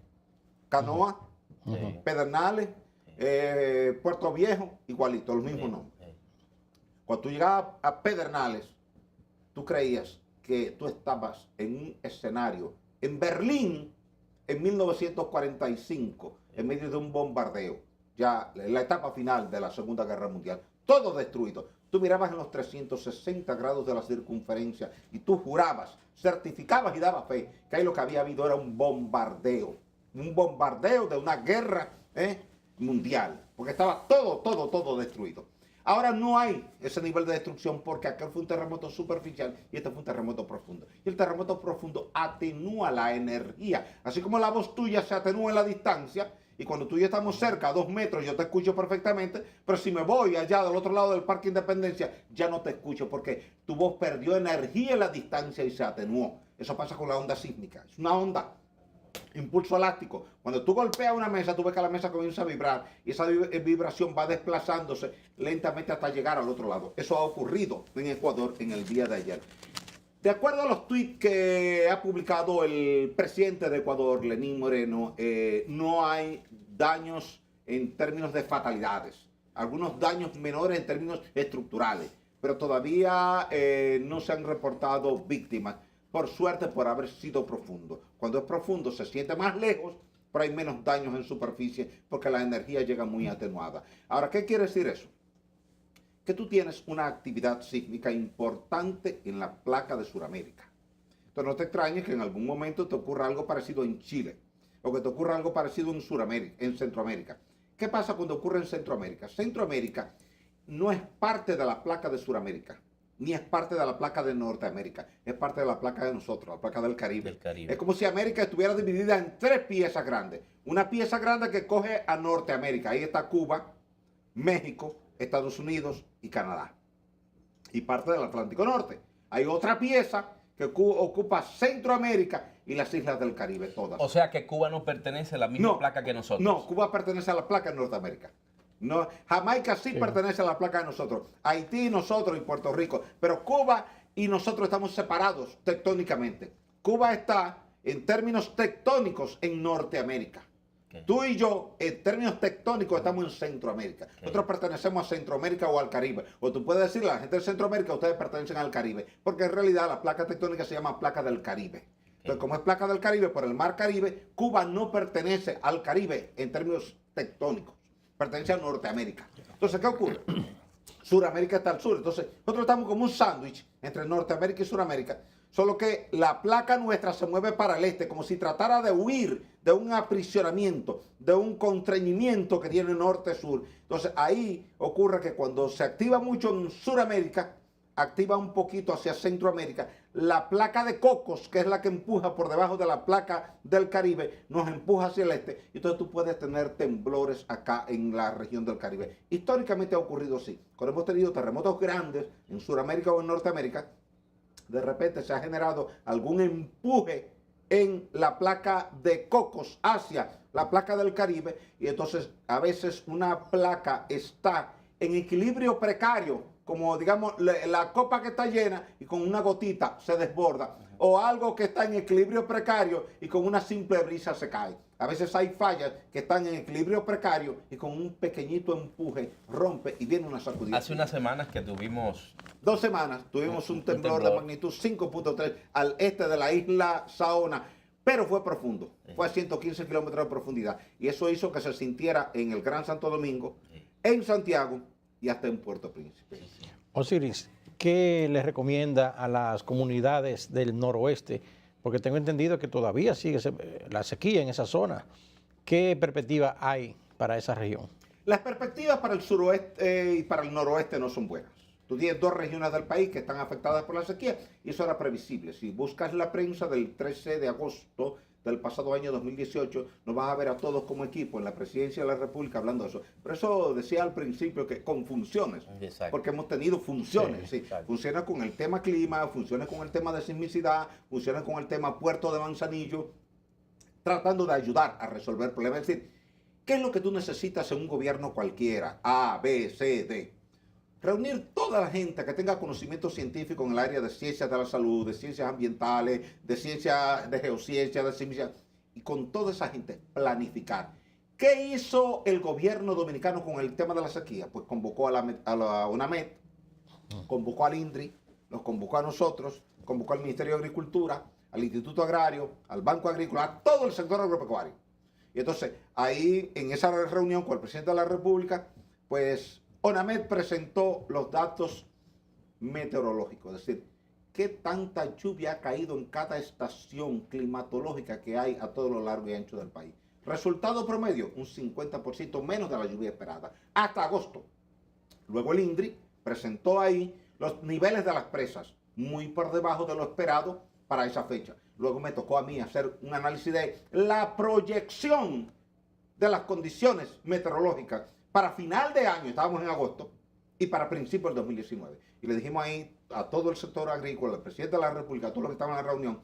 Canoa, Pedernales, Puerto Viejo, igualito, los mismos nombres. Cuando tú llegabas a Pedernales, tú creías que tú estabas en un escenario en Berlín en 1945, en medio de un bombardeo, ya en la etapa final de la Segunda Guerra Mundial, todo destruido. Tú mirabas en los 360 grados de la circunferencia y tú jurabas, certificabas y dabas fe que ahí lo que había habido era un bombardeo de una guerra mundial, porque estaba todo destruido. Ahora no hay ese nivel de destrucción porque aquel fue un terremoto superficial y este fue un terremoto profundo. Y el terremoto profundo atenúa la energía. Así como la voz tuya se atenúa en la distancia y cuando tú y yo estamos cerca, a 2 metros, yo te escucho perfectamente, pero si me voy allá del otro lado del Parque Independencia, ya no te escucho porque tu voz perdió energía en la distancia y se atenuó. Eso pasa con la onda sísmica. Es una onda. Impulso elástico. Cuando tú golpeas una mesa, tú ves que la mesa comienza a vibrar y esa vibración va desplazándose lentamente hasta llegar al otro lado. Eso ha ocurrido en Ecuador en el día de ayer. De acuerdo a los tweets que ha publicado el presidente de Ecuador, Lenín Moreno, no hay daños en términos de fatalidades. Algunos daños menores en términos estructurales, pero todavía no se han reportado víctimas. Por suerte, por haber sido profundo. Cuando es profundo se siente más lejos, pero hay menos daños en superficie porque la energía llega muy atenuada. Ahora, ¿qué quiere decir eso? Que tú tienes una actividad sísmica importante en la placa de Sudamérica. Entonces no te extrañes que en algún momento te ocurra algo parecido en Chile o que te ocurra algo parecido en Sudamérica, en Centroamérica. ¿Qué pasa cuando ocurre en Centroamérica? Centroamérica no es parte de la placa de Sudamérica, ni es parte de la placa de Norteamérica, es parte de la placa de nosotros, la placa del Caribe. Es como si América estuviera dividida en 3 piezas grandes. Una pieza grande que coge a Norteamérica, ahí está Cuba, México, Estados Unidos y Canadá. Y parte del Atlántico Norte. Hay otra pieza que ocupa Centroamérica y las islas del Caribe todas. O sea que Cuba no pertenece a la misma placa que nosotros. No, Cuba pertenece a la placa de Norteamérica. No, Jamaica sí pertenece a la placa de nosotros, Haití, nosotros y Puerto Rico, pero Cuba y nosotros estamos separados tectónicamente. Cuba está en términos tectónicos en Norteamérica. Tú y yo, en términos tectónicos, estamos en Centroamérica. Nosotros pertenecemos a Centroamérica o al Caribe. O tú puedes decirle a la gente de Centroamérica, ustedes pertenecen al Caribe, porque en realidad la placa tectónica se llama placa del Caribe. Entonces, como es placa del Caribe por el mar Caribe, Cuba no pertenece al Caribe en términos tectónicos. Pertenece a Norteamérica. Entonces, ¿qué ocurre? Suramérica está al sur. Entonces, nosotros estamos como un sándwich entre Norteamérica y Suramérica. Solo que la placa nuestra se mueve para el este, como si tratara de huir de un aprisionamiento, de un constreñimiento que tiene norte-sur. Entonces, ahí ocurre que cuando se activa mucho en Suramérica, activa un poquito hacia Centroamérica, la placa de Cocos, que es la que empuja por debajo de la placa del Caribe, nos empuja hacia el este, y entonces tú puedes tener temblores acá en la región del Caribe. Históricamente ha ocurrido así. Cuando hemos tenido terremotos grandes en Sudamérica o en Norteamérica, de repente se ha generado algún empuje en la placa de Cocos hacia la placa del Caribe, y entonces a veces una placa está en equilibrio precario, como digamos la copa que está llena y con una gotita se desborda, o algo que está en equilibrio precario y con una simple brisa se cae. A veces hay fallas que están en equilibrio precario y con un pequeñito empuje rompe y viene una sacudida. Hace unas semanas que tuvimos... 2 semanas tuvimos un temblor de magnitud 5.3 al este de la isla Saona, pero fue profundo, fue a 115 kilómetros de profundidad y eso hizo que se sintiera en el Gran Santo Domingo, en Santiago y hasta en Puerto Príncipe. Osiris, ¿qué le recomienda a las comunidades del noroeste? Porque tengo entendido que todavía sigue la sequía en esa zona. ¿Qué perspectiva hay para esa región? Las perspectivas para el suroeste y para el noroeste no son buenas. Tú tienes 2 regiones del país que están afectadas por la sequía y eso era previsible. Si buscas la prensa del 13 de agosto del pasado año 2018, nos vas a ver a todos como equipo en la presidencia de la República hablando de eso. Pero eso decía al principio que con funciones, Exacto. porque hemos tenido funciones. Sí, funciona con el tema clima, funciona con el tema de sismicidad, funciona con el tema puerto de Manzanillo, tratando de ayudar a resolver problemas. Es decir, ¿qué es lo que tú necesitas en un gobierno cualquiera? A, B, C, D. Reunir toda la gente que tenga conocimiento científico en el área de ciencias de la salud, de ciencias ambientales, de ciencias de geociencia, de ciencia, y con toda esa gente planificar. ¿Qué hizo el gobierno dominicano con el tema de la sequía? Pues convocó a la UNAMED, convocó al INDRI, nos convocó a nosotros, convocó al Ministerio de Agricultura, al Instituto Agrario, al Banco Agrícola, a todo el sector agropecuario. Y entonces, ahí en esa reunión con el presidente de la República, pues ONAMED presentó los datos meteorológicos, es decir, qué tanta lluvia ha caído en cada estación climatológica que hay a todo lo largo y ancho del país. Resultado promedio, un 50% menos de la lluvia esperada, hasta agosto. Luego el INDRI presentó ahí los niveles de las presas, muy por debajo de lo esperado para esa fecha. Luego me tocó a mí hacer un análisis de la proyección de las condiciones meteorológicas para final de año, estábamos en agosto, y para principios del 2019. Y le dijimos ahí a todo el sector agrícola, al presidente de la República, a todos los que estaban en la reunión,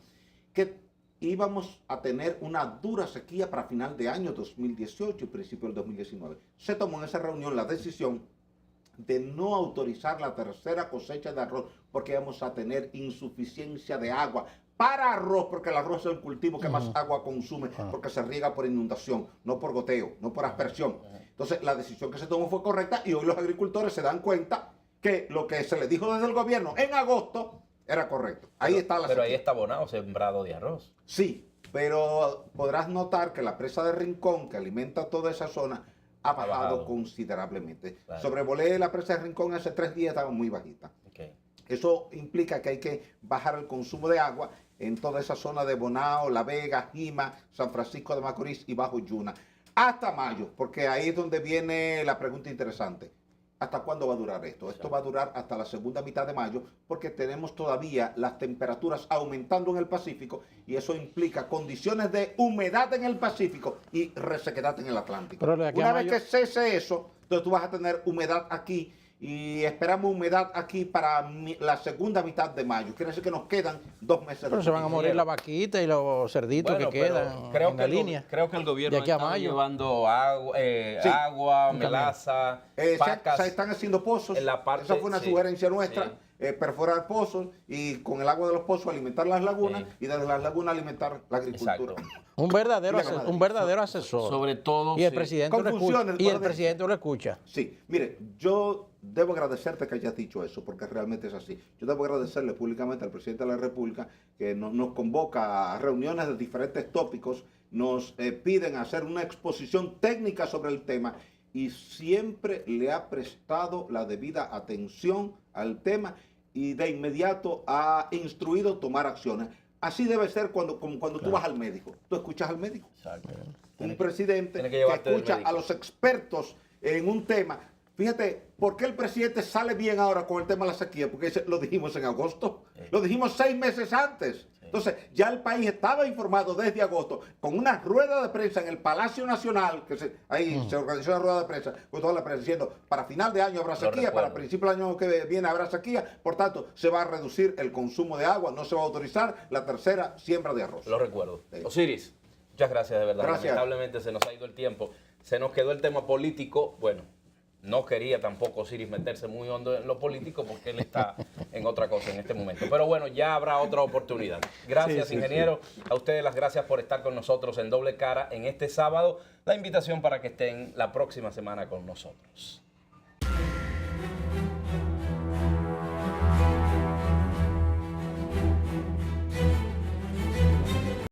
que íbamos a tener una dura sequía para final de año 2018 y principios del 2019. Se tomó en esa reunión la decisión de no autorizar la tercera cosecha de arroz porque íbamos a tener insuficiencia de agua para arroz, porque el arroz es el cultivo que más agua consume, porque se riega por inundación, no por goteo, no por aspersión. Entonces, la decisión que se tomó fue correcta y hoy los agricultores se dan cuenta que lo que se les dijo desde el gobierno en agosto era correcto. Ahí está la Pero ahí está abonado, sembrado de arroz. Sí, pero podrás notar que la presa de Rincón, que alimenta toda esa zona, ha bajado considerablemente. Claro. Sobrevolé la presa de Rincón hace 3 días, estaba muy bajita. Okay. Eso implica que hay que bajar el consumo de agua en toda esa zona de Bonao, La Vega, Jima, San Francisco de Macorís y Bajo Yuna. Hasta mayo, porque ahí es donde viene la pregunta interesante. ¿Hasta cuándo va a durar esto? Esto va a durar hasta la segunda mitad de mayo porque tenemos todavía las temperaturas aumentando en el Pacífico y eso implica condiciones de humedad en el Pacífico y resequedad en el Atlántico. Una vez que cese eso, entonces tú vas a tener humedad aquí y esperamos humedad aquí para la segunda mitad de mayo. Quiere decir que nos quedan 2 meses. Pero se van a morir la vaquita y los cerditos que quedan en la línea. Creo que el gobierno de aquí a está mayo llevando agua, melaza, pacas. Se están haciendo pozos. En la parte, esa fue una sugerencia nuestra. Perforar pozos y con el agua de los pozos alimentar las lagunas y desde las lagunas alimentar la agricultura. Un verdadero asesor. Sobre todo. Y el presidente lo escucha. Sí, mire, yo debo agradecerte que hayas dicho eso, porque realmente es así. Yo debo agradecerle públicamente al presidente de la República que nos convoca a reuniones de diferentes tópicos, nos piden hacer una exposición técnica sobre el tema y siempre le ha prestado la debida atención al tema y de inmediato ha instruido tomar acciones. Así debe ser cuando tú vas al médico. Tú escuchas al médico. Exacto. Un presidente que escucha a los expertos en un tema. Fíjate, ¿por qué el presidente sale bien ahora con el tema de la sequía? Porque lo dijimos en agosto. Lo dijimos 6 meses antes. Entonces, ya el país estaba informado desde agosto con una rueda de prensa en el Palacio Nacional, que se organizó una rueda de prensa con toda la prensa diciendo, para final de año habrá sequía, para principio del año que viene habrá sequía, por tanto, se va a reducir el consumo de agua, no se va a autorizar la tercera siembra de arroz. Lo recuerdo. Sí. Osiris, muchas gracias de verdad. Gracias. Lamentablemente se nos ha ido el tiempo. Se nos quedó el tema político, bueno, No quería tampoco Osiris meterse muy hondo en lo político porque él está en otra cosa en este momento. Pero bueno, ya habrá otra oportunidad. Gracias, Sí, sí, ingeniero. A ustedes las gracias por estar con nosotros en Doble Cara en este sábado. La invitación para que estén la próxima semana con nosotros.